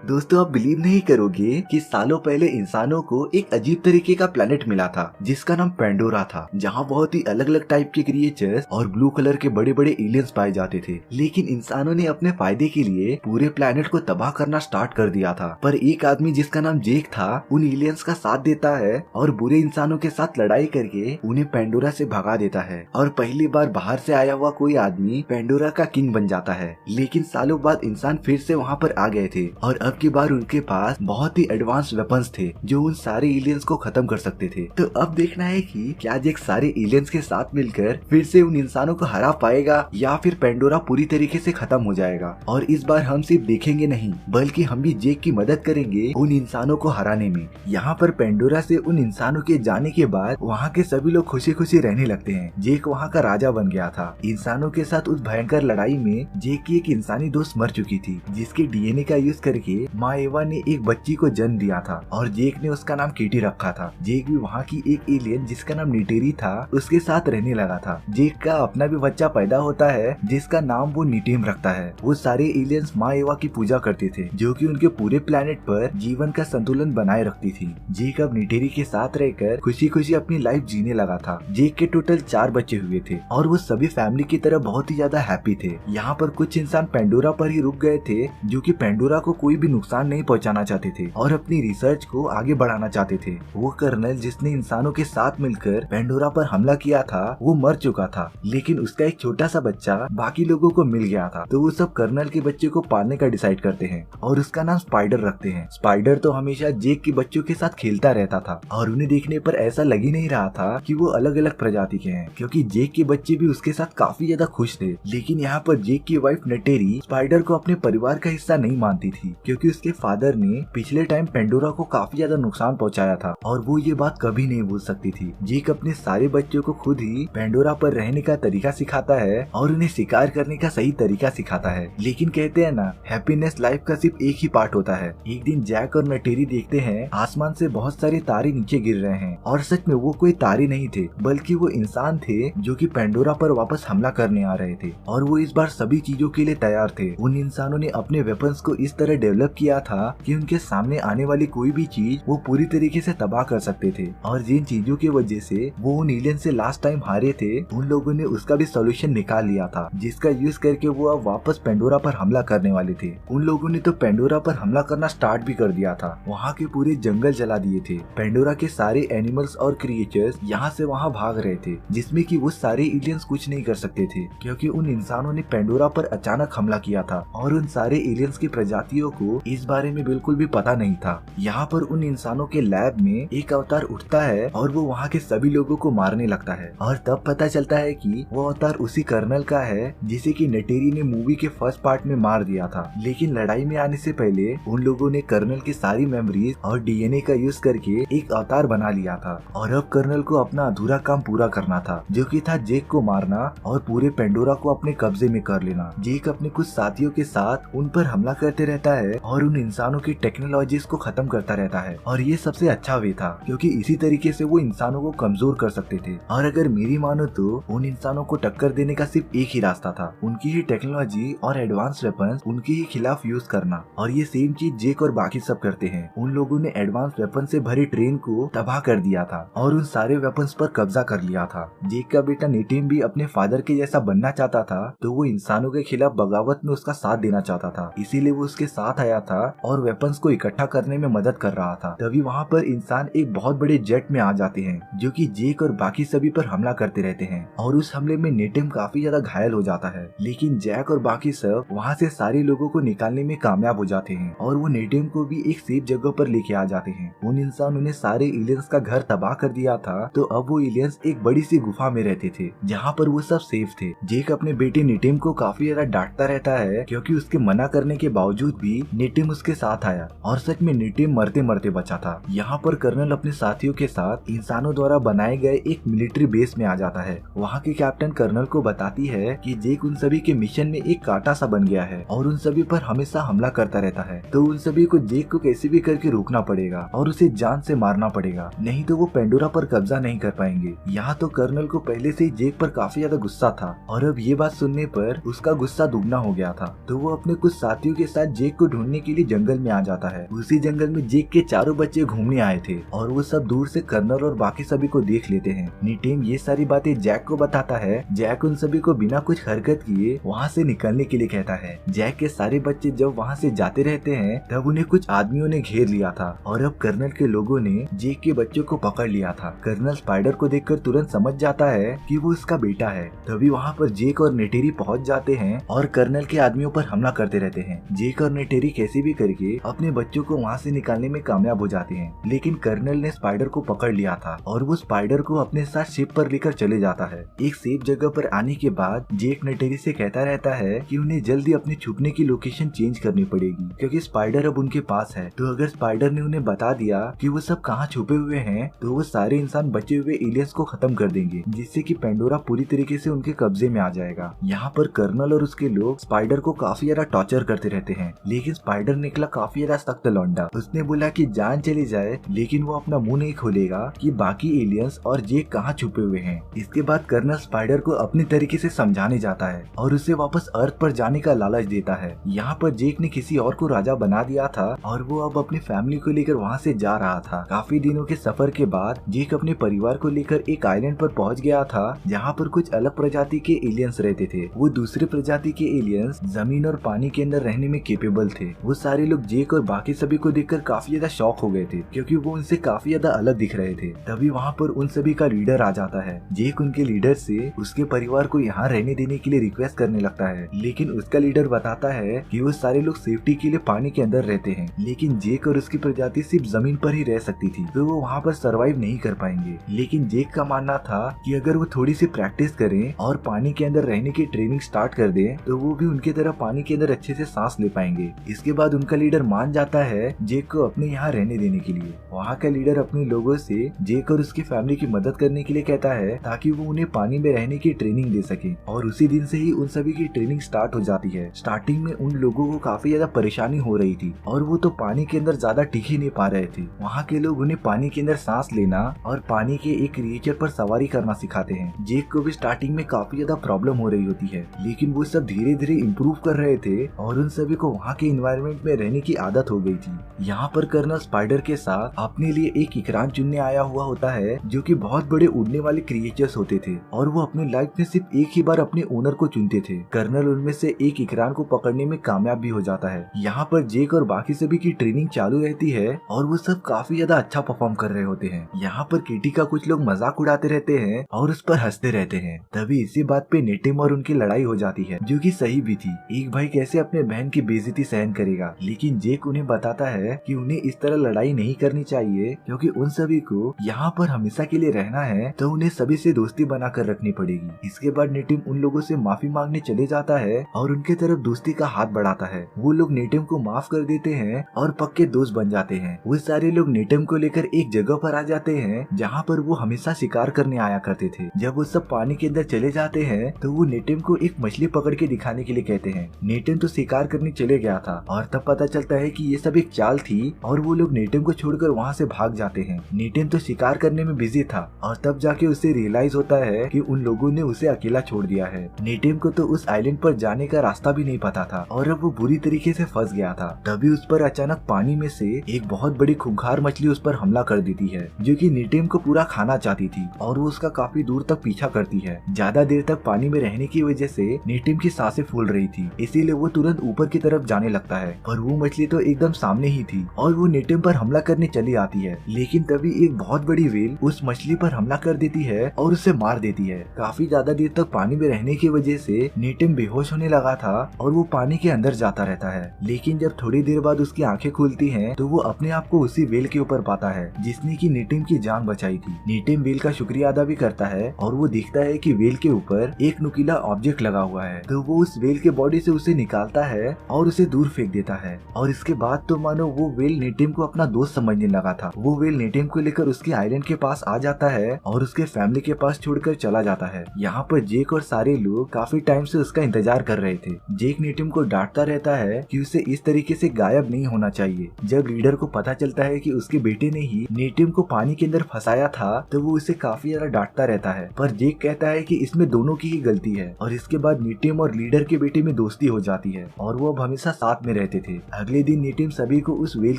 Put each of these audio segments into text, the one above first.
दोस्तों, आप बिलीव नहीं करोगे कि सालों पहले इंसानों को एक अजीब तरीके का प्लेनेट मिला था जिसका नाम पेंडोरा था, जहाँ बहुत ही अलग अलग टाइप के क्रिएचर्स और ब्लू कलर के बड़े बड़े एलियंस पाए जाते थे। लेकिन इंसानों ने अपने फायदे के लिए पूरे प्लेनेट को तबाह करना स्टार्ट कर दिया था। पर एक आदमी जिसका नाम जेक था उन एलियंस का साथ देता है और बुरे इंसानों के साथ लड़ाई करके उन्हें पेंडोरा से भगा देता है और पहली बार बाहर से आया हुआ कोई आदमी पेंडोरा का किंग बन जाता है। लेकिन सालों बाद इंसान फिर से वहाँ पर आ गए थे और अब की बार उनके पास बहुत ही एडवांस वेपन्स थे जो उन सारे एलियंस को खत्म कर सकते थे। तो अब देखना है कि क्या जेक सारे एलियंस के साथ मिलकर फिर से उन इंसानों को हरा पाएगा या फिर पेंडोरा पूरी तरीके से खत्म हो जाएगा। और इस बार हम सिर्फ देखेंगे नहीं बल्कि हम भी जेक की मदद करेंगे उन इंसानों को हराने में। यहाँ पर पेंडोरा से उन इंसानों के जाने के बाद वहाँ के सभी लोग खुशी खुशी रहने लगते हैं। जेक वहाँ का राजा बन गया था। इंसानों के साथ उस भयंकर लड़ाई में जेक की एक इंसानी दोस्त मर चुकी थी जिसके डीएनए का यूज करके माँ एवा ने एक बच्ची को जन्म दिया था और जेक ने उसका नाम केटी रखा था। जेक भी वहाँ की एक एलियन जिसका नाम नीटेरी था उसके साथ रहने लगा था। जेक का अपना भी बच्चा पैदा होता है जिसका नाम वो नीटेम रखता है। वो सारे एलियंस माँ एवा की पूजा करते थे जो कि उनके पूरे प्लेनेट पर जीवन का संतुलन बनाए रखती थी। जेक अब नीटेरी के साथ रहकर खुशी खुशी अपनी लाइफ जीने लगा था। जेक के टोटल 4 बच्चे हुए थे और वो सभी फैमिली की तरह बहुत ही ज्यादा हैप्पी थे। यहाँ पर कुछ इंसान पेंडोरा पर ही रुक गए थे जो कि पेंडोरा को कोई भी नुकसान नहीं पहुंचाना चाहते थे और अपनी रिसर्च को आगे बढ़ाना चाहते थे। वो कर्नल जिसने इंसानों के साथ मिलकर पेंडोरा पर हमला किया था वो मर चुका था, लेकिन उसका एक छोटा सा बच्चा बाकी लोगों को मिल गया था। तो वो सब कर्नल के बच्चे को पालने का डिसाइड करते हैं और उसका नाम स्पाइडर रखते हैं। स्पाइडर तो हमेशा जेक के बच्चों के साथ खेलता रहता था और उन्हें देखने पर ऐसा लग ही नहीं रहा था कि वो अलग अलग प्रजाति के हैं, क्योंकि जेक के बच्चे भी उसके साथ काफी ज्यादा खुश थे। लेकिन यहाँ पर जेक की वाइफ नटेरी स्पाइडर को अपने परिवार का हिस्सा नहीं मानती थी, क्योंकि उसके फादर ने पिछले टाइम पेंडोरा को काफी ज्यादा नुकसान पहुंचाया था और वो ये बात कभी नहीं भूल सकती थी। जेक अपने सारे बच्चों को खुद ही पेंडोरा पर रहने का तरीका सिखाता है और उन्हें शिकार करने का सही तरीका सिखाता है। लेकिन कहते हैं ना, हैप्पीनेस लाइफ का सिर्फ एक ही पार्ट होता है। एक दिन जैक और नटेरी देखते हैं आसमान से बहुत सारे तारे नीचे गिर रहे हैं और सच में वो कोई तारे नहीं थे बल्कि वो इंसान थे जो कि पेंडोरा पर वापस हमला करने आ रहे थे और वो इस बार सभी चीजों के लिए तैयार थे। उन इंसानों ने अपने वेपन्स को इस तरह डेवलप किया था कि उनके सामने आने वाली कोई भी चीज वो पूरी तरीके से तबाह कर सकते थे। और जिन चीजों की वजह से वो उन एलियन से लास्ट टाइम हारे थे उन लोगों ने उसका भी सोल्यूशन निकाल लिया था, जिसका यूज करके वो अब वापस पेंडोरा पर हमला करने वाले थे। उन लोगों ने तो पेंडोरा पर हमला करना स्टार्ट भी कर दिया था। वहाँ के पूरे जंगल जला दिए थे। पेंडोरा के सारे एनिमल्स और क्रिएचर्स यहाँ से वहाँ भाग रहे थे, जिसमें कि वो सारे एलियंस कुछ नहीं कर सकते थे क्योंकि उन इंसानों ने पेंडोरा पर अचानक हमला किया था और उन सारे एलियंस की प्रजातियों को इस बारे में बिल्कुल भी पता नहीं था। यहाँ पर उन इंसानों के लैब में एक अवतार उठता है और वो वहाँ के सभी लोगों को मारने लगता है और तब पता चलता है कि वो अवतार उसी कर्नल का है जिसे कि नटेरी ने मूवी के फर्स्ट पार्ट में मार दिया था। लेकिन लड़ाई में आने से पहले उन लोगों ने कर्नल की सारी मेमोरीज और डीएनए का यूज करके एक अवतार बना लिया था और अब कर्नल को अपना अधूरा काम पूरा करना था, जो कि था जेक को मारना और पूरे पेंडोरा को अपने कब्जे में कर लेना। जेक अपने कुछ साथियों के साथ उन पर हमला करते रहता है और उन इंसानों की टेक्नोलॉजीज को खत्म करता रहता है और ये सबसे अच्छा वे था क्योंकि इसी तरीके से वो इंसानों को कमजोर कर सकते थे। और अगर मेरी मानो तो उन इंसानों को टक्कर देने का सिर्फ एक ही रास्ता था, उनकी ही टेक्नोलॉजी और एडवांस वेपन्स उनके ही खिलाफ यूज करना। और ये सेम चीज जेक और बाकी सब करते हैं। उन लोगों ने एडवांस वेपन से भरी ट्रेन को तबाह कर दिया था और उन सारे वेपन्स पर कब्जा कर लिया था। जेक का बेटा नीटिम भी अपने फादर के जैसा बनना चाहता था, तो वो इंसानों के खिलाफ बगावत में उसका साथ देना चाहता था, इसीलिए वो उसके साथ आया था और वेपन्स को इकट्ठा करने में मदद कर रहा था। तभी वहाँ पर इंसान एक बहुत बड़े जेट में आ जाते हैं जो कि जेक और बाकी सभी पर हमला करते रहते हैं और उस हमले में नेटिम काफी ज्यादा घायल हो जाता है। लेकिन जैक और बाकी सब वहाँ से सारे लोगों को निकालने में कामयाब हो जाते हैं और वो नेटिम को भी एक सेफ जगह पर लेके आ जाते हैं। उन इंसानों ने सारे एलियंस का घर तबाह कर दिया था, तो अब वो एलियंस एक बड़ी सी गुफा में रहते थे जहाँ पर वो सब सेफ थे। जेक अपने बेटे नेटिम को काफी ज्यादा डांटता रहता है क्योंकि उसके मना करने के बावजूद भी नेटिम उसके साथ आया और सच में नेटिम मरते मरते बचा था। यहाँ पर कर्नल अपने साथियों के साथ इंसानों द्वारा बनाए गए एक मिलिट्री बेस में आ जाता है। वहाँ के कैप्टन कर्नल को बताती है कि जेक उन सभी के मिशन में एक कांटा सा बन गया है और उन सभी पर हमेशा हमला करता रहता है, तो उन सभी को जेक को कैसे भी करके रोकना पड़ेगा और उसे जान से मारना पड़ेगा, नहीं तो वो पेंडोरा पर कब्जा नहीं कर पाएंगे। यहाँ तो कर्नल को पहले से ही जेक पर काफी ज्यादा गुस्सा था और अब ये बात सुनने पर उसका गुस्सा दुगना हो गया था, तो वो अपने कुछ साथियों के साथ जेक को ढूंढने घूमने के लिए जंगल में आ जाता है। उसी जंगल में जेक के चारों बच्चे घूमने आए थे और वो सब दूर से कर्नल और बाकी सभी को देख लेते हैं। निटिम ये सारी बातें जैक को बताता है। जैक उन सभी को बिना कुछ हरकत किए वहाँ से निकलने के लिए कहता है। जैक के सारे बच्चे जब वहाँ से जाते रहते हैं तब उन्हें कुछ आदमियों ने घेर लिया था और अब कर्नल के लोगों ने जेक के बच्चों को पकड़ लिया था। कर्नल स्पाइडर को देखकर तुरंत समझ जाता है कि वो उसका बेटा है। तभी वहाँ पर जेक और नेटेरी पहुँच जाते हैं और कर्नल के आदमियों पर हमला करते रहते हैं। जेक और नेटेरी कैसे भी करके अपने बच्चों को वहाँ से निकालने में कामयाब हो जाते हैं, लेकिन कर्नल ने स्पाइडर को पकड़ लिया था और वो स्पाइडर को अपने साथ शिप पर लेकर चले जाता है। एक सेफ जगह पर आने के बाद जेक नेटेरी से कहता रहता है कि उन्हें जल्दी अपने छुपने की लोकेशन चेंज करनी पड़ेगी क्योंकि स्पाइडर अब उनके पास है। तो अगर स्पाइडर ने उन्हें बता दिया कि वो सब कहाँ छुपे हुए हैं तो वो सारे इंसान बचे हुए एलियंस को खत्म कर देंगे, जिससे कि पेंडोरा पूरी तरीके से उनके कब्जे में आ जाएगा। यहाँ पर कर्नल और उसके लोग स्पाइडर को काफी ज्यादा टॉर्चर करते रहते हैं, लेकिन स्पाइडर निकला काफी ज्यादा सख्त लौंडा। उसने बोला कि जान चली जाए लेकिन वो अपना मुंह नहीं खोलेगा कि बाकी एलियंस और जेक कहाँ छुपे हुए हैं। इसके बाद कर्नल स्पाइडर को अपनी तरीके से समझाने जाता है और उसे वापस अर्थ पर जाने का लालच देता है। यहाँ पर जेक ने किसी और को राजा बना दिया था और वो अब अपनी फैमिली को लेकर वहाँ से जा रहा था। काफी दिनों के सफर के बाद जेक अपने परिवार को लेकर एक आइलैंड पर पहुँच गया था जहाँ पर कुछ अलग प्रजाति के एलियंस रहते थे। वो दूसरे प्रजाति के एलियंस जमीन और पानी के अंदर रहने में केपेबल थे। वो सारे लोग जेक और बाकी सभी को देखकर काफी ज्यादा शॉक हो गए थे क्योंकि वो उनसे काफी ज्यादा अलग दिख रहे थे। तभी वहाँ पर उन सभी का लीडर आ जाता है। जेक उनके लीडर से उसके परिवार को यहाँ रहने देने के लिए रिक्वेस्ट करने लगता है, लेकिन उसका लीडर बताता है कि वो सारे लोग सेफ्टी के लिए पानी के अंदर रहते हैं, लेकिन जेक और उसकी प्रजाति सिर्फ जमीन पर ही रह सकती थी तो वो वहाँ पर सरवाइव नहीं कर पाएंगे। लेकिन जेक का मानना था कि अगर वो थोड़ी सी प्रैक्टिस करें और पानी के अंदर रहने की ट्रेनिंग स्टार्ट कर दें तो वो भी उनकी तरह पानी के अंदर अच्छे से सांस ले पाएंगे। इसके बाद उनका लीडर मान जाता है जेक को अपने यहाँ रहने देने के लिए। वहाँ का लीडर अपने लोगों से जेक और उसकी फैमिली की मदद करने के लिए कहता है ताकि वो उन्हें पानी में रहने की ट्रेनिंग दे सके और उसी दिन से ही उन सभी की ट्रेनिंग स्टार्ट हो जाती है। स्टार्टिंग में उन लोगों को काफी ज्यादा परेशानी हो रही थी और वो तो पानी के अंदर ज्यादा टिक ही नहीं पा रहे थे। वहाँ के लोग उन्हें पानी के अंदर सांस लेना और पानी के एक क्रिएचर पर सवारी करना सिखाते हैं। जेक को भी स्टार्टिंग में काफी ज्यादा प्रॉब्लम हो रही होती है, लेकिन वो सब धीरे धीरे इम्प्रूव कर रहे थे और उन सभी को वहाँ के एनवायरनमेंट में रहने की आदत हो गई थी। यहाँ पर कर्नल स्पाइडर के साथ अपने लिए एक इकरान चुनने आया हुआ होता है जो कि बहुत बड़े उड़ने वाले क्रिएचर्स होते थे और वो अपनी लाइफ में सिर्फ एक ही बार अपने ओनर को चुनते थे। कर्नल उनमें से एक इकरान को पकड़ने में कामयाब भी हो जाता है। यहाँ पर जेक और बाकी सभी की ट्रेनिंग चालू रहती है और वो सब काफी ज्यादा अच्छा परफॉर्म कर रहे होते हैं। यहाँ पर किटी का कुछ लोग मजाक उड़ाते रहते हैं और उस पर हंसते रहते हैं। तभी इसी बात पे नेटिम और उनकी लड़ाई हो जाती है जो कि सही भी थी। एक भाई कैसे अपने बहन की बेइज्जती सहन करेगा, लेकिन जेक उन्हें बताता है कि उन्हें इस तरह लड़ाई नहीं करनी चाहिए क्योंकि उन सभी को यहाँ पर हमेशा के लिए रहना है तो उन्हें सभी से दोस्ती बनाकर रखनी पड़ेगी। इसके बाद नेटिम उन लोगों से माफी मांगने चले जाता है और उनके तरफ दोस्ती का हाथ बढ़ाता है। वो लोग नेटिम को माफ कर देते हैं और पक्के दोस्त बन जाते हैं। वो सारे लोग नेटिम को लेकर एक जगह पर आ जाते हैं जहाँ पर वो हमेशा शिकार करने आया करते थे। जब वो सब पानी के अंदर चले जाते हैं तो वो नेटिम को एक मछली पकड़ के दिखाने के लिए कहते हैं। नेटिम तो शिकार करने चले गया था और तब पता चलता है कि ये सब एक चाल थी और वो लोग नेटिम को छोड़कर वहाँ से भाग जाते हैं। नेटिम तो शिकार करने में बिजी था और तब जाके उसे रियलाइज होता है कि उन लोगों ने उसे अकेला छोड़ दिया है। नेटिम को तो उस आइलैंड पर जाने का रास्ता भी नहीं पता था और अब वो बुरी तरीके से फंस गया था। तभी उस पर अचानक पानी में से एक बहुत बड़ी खूंखार मछली उस पर हमला कर देती है जो कि नेटिम को पूरा खाना चाहती थी और वो उसका काफी दूर तक पीछा करती है। ज्यादा देर तक पानी में रहने की वजह से नेटिम की सांसें फूल रही थी, इसीलिए वो तुरंत ऊपर की तरफ जाने लगता है। पर वो मछली तो एकदम सामने ही थी और वो नेटिम पर हमला करने चली आती है, लेकिन तभी एक बहुत बड़ी व्हेल उस मछली पर हमला कर देती है और उसे मार देती है। काफी ज्यादा देर तक पानी में रहने की वजह से नेटिम बेहोश होने लगा था और वो पानी के अंदर जाता रहता है, लेकिन जब थोड़ी देर बाद उसकी आंखें खुलती हैं तो वो अपने आप को उसी व्हेल के ऊपर पाता है जिसने की नेटिम की जान बचाई थी। नेटिम व्हेल का शुक्रिया अदा भी करता है और वो देखता है कि व्हेल के ऊपर एक नुकीला ऑब्जेक्ट लगा हुआ है, तो वो उस व्हेल के बॉडी से उसे निकालता है और उसे दूर फेंक देता है। और इसके बाद तो मानो वो व्हेल नेटिम को अपना दोस्त समझने लगा था। वो व्हेल नेटिम को लेकर उसके आइलैंड के पास आ जाता है और उसके फैमिली के पास छोड़कर चला जाता है। यहाँ पर जेक और सारे लोग काफी टाइम से उसका इंतजार कर रहे थे। जेक नेटिम को डांटता रहता है कि उसे इस तरीके से गायब नहीं होना चाहिए। जब लीडर को पता चलता है कि उसके बेटे ने ही नेटिम को पानी के अंदर फंसाया था तो वो उसे काफी ज्यादा डांटता रहता है, पर जेक कहता है कि इसमें दोनों की ही गलती है। और इसके बाद नेटिम और लीडर के बेटे में दोस्ती हो जाती है और वो अब हमेशा साथ में रहते थे। अगले दिन नेटिम सभी को उस व्हेल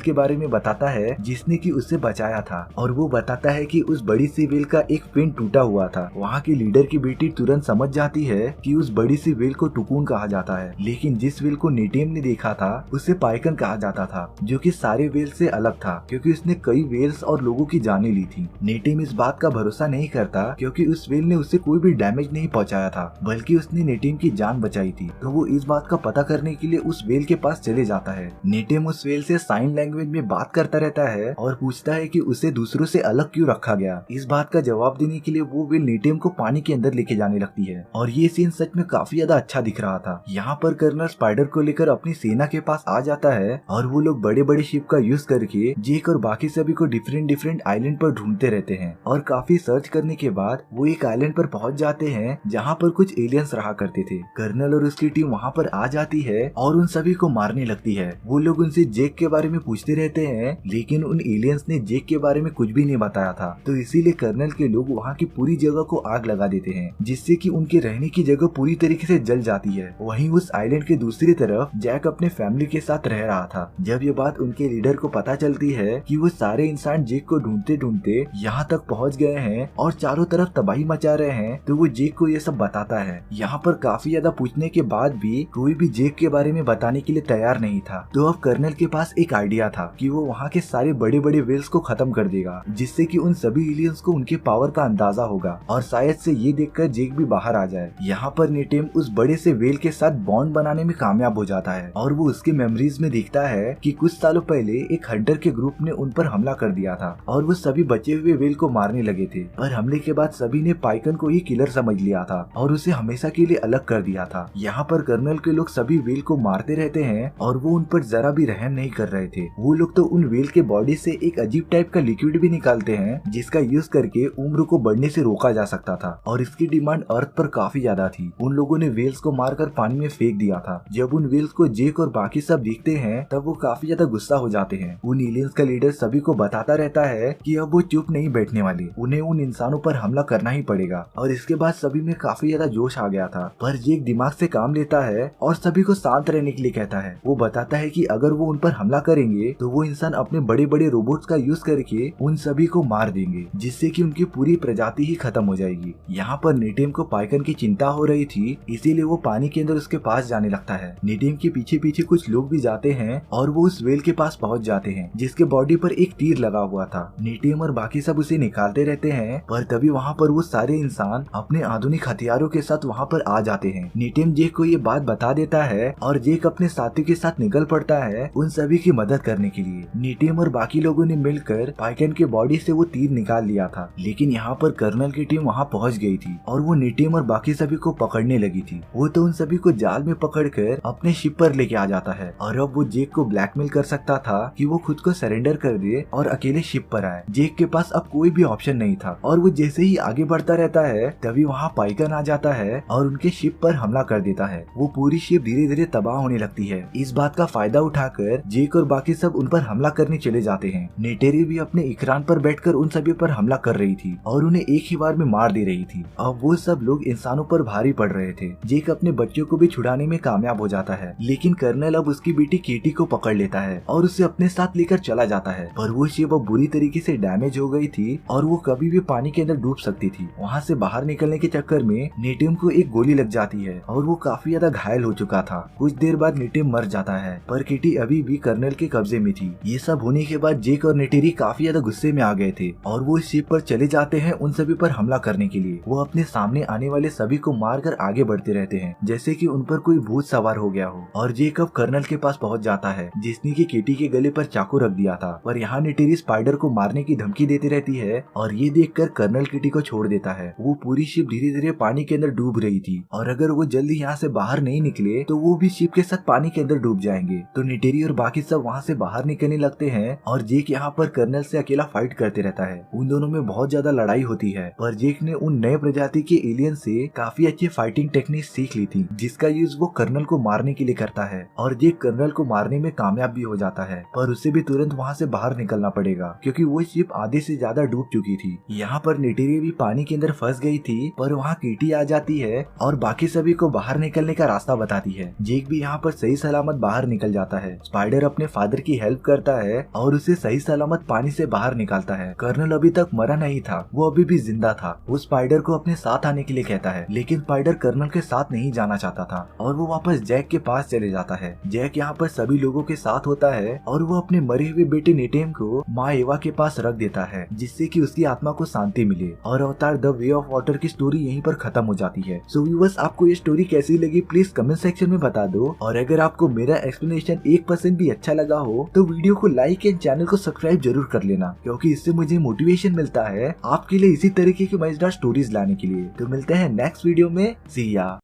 के बारे में बताता है जिसने कि उसे बचाया था, और वो बताता है कि उस बड़ी सी व्हेल का एक फिन टूटा हुआ था। वहाँ की लीडर की बेटी तुरंत समझ जाती है कि उस बड़ी सी व्हेल को टुकून कहा जाता है, लेकिन जिस व्हेल को नेटिम ने देखा था उसे पाइकन कहा जाता था, जो कि सारे व्हेल से अलग था क्योंकि उसने कई व्हेल्स और लोगों की जानें ली थी। नेटिम इस बात का भरोसा नहीं करता क्योंकि उस व्हेल ने उसे कोई भी डैमेज नहीं पहुंचाया था, बल्कि उसने नेटिम की जान बचाई थी। तो वो इस बात का पता करने के लिए उस व्हेल के पास चले जाता है। नेटिम उस व्हेल से साइन लैंग्वेज में बात करता रहता है और पूछता है कि उसे दूसरों से अलग क्यों रखा गया। इस बात का जवाब देने के लिए वो व्हेल नेटिम को पानी के अंदर लेके जाने लगती है, और ये सीन सच में काफी ज्यादा अच्छा दिख रहा था। यहाँ पर कर्नल स्पाइडर को लेकर अपनी सेना के पास आ जाता है और वो लोग बड़े बड़े शिप का यूज करके जेक और बाकी सभी को डिफरेंट आइलैंड पर ढूंढते रहते हैं, और काफी सर्च करने के बाद वो एक आइलैंड पर पहुंच जाते हैं जहाँ पर कुछ एलियंस रहा करते थे। कर्नल और उसकी टीम वहाँ पर आ जाती है और उन सभी को मारने लगती है। वो लोग उनसे जेक के बारे में पूछते रहते हैं, लेकिन उन एलियंस ने जेक के बारे में कुछ भी नहीं बताया था, तो इसीलिए कर्नल के लोग वहाँ की पूरी जगह को आग लगा देते हैं, जिससे कि उनके रहने की जगह पूरी तरीके से जल जाती है। वहीं उस आइलैंड के दूसरी तरफ जैक अपने फैमिली के साथ रह रहा था। जब ये बात उनके लीडर को पता चलती है कि वो सारे इंसान जेक को ढूंढते ढूंढते यहाँ तक पहुँच गए हैं और चारों तरफ तबाही मचा रहे हैं, तो वो जेक को ये सब बताता है। यहाँ पर काफी ज्यादा पूछने के बाद भी कोई भी जेक के बारे में बताने के लिए तैयार नहीं था। तो अब कर्नल के पास एक आइडिया था कि वो वहाँ के सारे बड़े बड़े व्हेल्स को खत्म कर देगा, जिससे कि उन सभी एलियंस को उनके पावर का अंदाजा होगा और शायद से ये देखकर जेक भी बाहर आ जाए। यहाँ पर नेटिम उस बड़े से व्हेल के साथ बॉन्ड बनाने में कामयाब हो जाता है, और वो उसके मेमोरीज में देखता है कि कुछ सालों पहले एक हंटर के ग्रुप ने उन पर हमला कर दिया था और वो सभी बचे हुए व्हेल को मारने लगे थे, पर हमले के बाद सभी ने पाइकन को ही किलर समझ लिया था और उसे हमेशा के लिए अलग कर दिया था। यहाँ पर कर्नल के लोग सभी व्हेल को मारते रहते हैं और वो उन पर जरा भी रहम नहीं कर रहे थे। वो लोग तो उन व्हेल के बॉडी से एक अजीब टाइप का लिक्विड भी निकालते हैं, जिसका यूज करके उम्र को बढ़ने से रोका जा सकता था, और इसकी डिमांड अर्थ पर काफी ज्यादा थी। उन लोगों ने व्हेल्स को मारकर पानी में फेंक दिया था। जब उन व्हेल्स को जेक और बाकी सब देखते हैं तब वो काफी ज्यादा गुस्सा हो जाते हैं। उन एलियंस का लीडर सभी को बताता रहता है कि अब वो चुप नहीं बैठने वाले, उन्हें उन इंसानों पर हमला करना ही पड़ेगा। और इसके बाद सभी में काफी ज्यादा जोश आ गया था, पर जेक दिमाग से काम लेता है और सभी को शांत रहने के लिए कहता है। वो बताता है कि अगर वो उन पर हमला करेंगे तो वो इंसान अपने बड़े बड़े रोबोट्स का यूज करके उन सभी को मार देंगे, जिससे कि उनकी पूरी प्रजाति ही खत्म हो जाएगी। यहाँ पर नेटिम को पाइकन की चिंता हो रही थी, इसीलिए वो पानी के अंदर उसके पास जाने लगता है। नेटिम के पीछे पीछे कुछ लोग भी जाते हैं और वो उस व्हेल के पास पहुँच जाते हैं, जिसके बॉडी पर एक तीर लगा हुआ था। नेटिम और बाकी सब उसे निकालते रहते हैं, पर तभी वहाँ पर वो सारे इंसान अपने आधुनिक हथियारों के साथ वहाँ पर आ जाते हैं। नेटिम जेक को ये बात बता देता है और जेक अपने साथियों के साथ निकल पड़ता है उन सभी की मदद करने के लिए। नेटिम और बाकी लोगों ने मिलकर पाइकन के बॉडी से वो तीर निकाल लिया था, लेकिन यहाँ पर कर्नल की टीम वहाँ पहुँच गई थी और वो नेटिम और बाकी सभी को पकड़ने लगी थी। वो तो उन सभी को जाल में पकड़कर अपने शिप पर लेके आ जाता है, और अब वो जेक को ब्लैकमेल कर सकता था कि वो खुद को सरेंडर कर दे और अकेले शिप पर आए। जेक के पास अब कोई भी ऑप्शन नहीं था, और वो जैसे ही आगे बढ़ता रहता है तभी वहाँ पाइकन आ जाता है और उनके शिप पर हमला कर देता है। वो पूरी शिप धीरे धीरे तबाह होने लगती है। इस बात का फायदा उठाकर जेक और बाकी सब उन पर हमला करने चले जाते हैं। नेटेरी भी अपने इकरान पर बैठकर उन सभी पर हमला कर रही थी और उन्हें एक ही बार में मार दे रही थी। अब वो सब लोग इंसानों पर भारी पड़ रहे थे। जेक अपने बच्चों को भी छुड़ाने में कामयाब हो जाता है, लेकिन कर्नल अब उसकी बेटी केटी को पकड़ लेता है और उसे अपने साथ लेकर चला जाता है। पर वो शिप अब बुरी तरीके से डैमेज हो गई थी और वो कभी भी पानी के अंदर डूब सकती थी। वहाँ से बाहर निकलने के चक्कर में नेटिम को एक गोली लग जाती है और वो काफी ज्यादा घायल हो चुका था। कुछ देर बाद नेटिम मर जाता है, पर किटी अभी भी कर्नल के कब्जे में थी। ये सब होने के बाद जेक और नेटेरी काफी ज्यादा गुस्से में आ गए थे और वो शिप पर चले जाते हैं उन सभी पर हमला करने के लिए। वो अपने सामने आने वाले सभी को मारकर आगे बढ़ते रहते हैं, जैसे कि उन पर कोई भूत सवार हो गया हो। और जेक अब कर्नल के पास पहुंच जाता है, जिसने की केटी के गले पर चाकू रख दिया था। पर यहाँ नेटेरी स्पाइडर को मारने की धमकी देती रहती है और ये देखकर कर्नल किटी को छोड़ देता है। वो पूरी शिप धीरे धीरे पानी के अंदर डूब रही थी और अगर वो जल्दी यहाँ से बाहर नहीं निकले तो वो भी शिप के साथ पानी के अंदर डूब जाएंगे। तो नेटेरी और बाकी सब वहाँ से बाहर निकलने लगते हैं और जेक यहाँ पर कर्नल से अकेला फाइट करते रहता है। उन दोनों में बहुत ज्यादा लड़ाई होती है, पर जेक ने उन नए प्रजाति के एलियन से काफी अच्छी फाइटिंग टेक्निक सीख ली थी, जिसका यूज वो कर्नल को मारने के लिए करता है। और जेक कर्नल को मारने में कामयाब भी हो जाता है, पर उसे भी तुरंत वहाँ से बाहर निकलना पड़ेगा क्योंकि वो शिप आधे से ज्यादा डूब चुकी थी। यहाँ पर नेटेरी भी पानी के अंदर फंस गई थी, पर वहाँ केटी आ जाती है और बाकी सभी को बाहर निकलने का रास्ता बताती है। जेक भी यहाँ पर सही सलामत सलामत बाहर निकल जाता है। स्पाइडर अपने फादर की हेल्प करता है और उसे सही सलामत पानी से बाहर निकालता है। कर्नल अभी तक मरा नहीं था, वो अभी भी जिंदा था। वो स्पाइडर को अपने साथ आने के लिए कहता है, लेकिन स्पाइडर कर्नल के साथ नहीं जाना चाहता था और वो वापस जैक के पास चले जाता है। जैक यहाँ पर सभी लोगों के साथ होता है और वो अपने मरे हुए बेटे नेटेम को माँ एवा के पास रख देता है, जिससे कि उसकी आत्मा को शांति मिले। और अवतार द वे ऑफ वाटर की स्टोरी यहीं पर खत्म हो जाती है। सो व्यूअर्स, आपको ये स्टोरी कैसी लगी प्लीज कमेंट सेक्शन में बता दो। और अगर आपको मेरा एक्सप्लेनेशन 1% भी अच्छा लगा हो तो वीडियो को लाइक एंड चैनल को सब्सक्राइब जरूर कर लेना, क्योंकि इससे मुझे मोटिवेशन मिलता है आपके लिए इसी तरीके की मजेदार स्टोरीज लाने के लिए। तो मिलते हैं नेक्स्ट वीडियो में। सी या।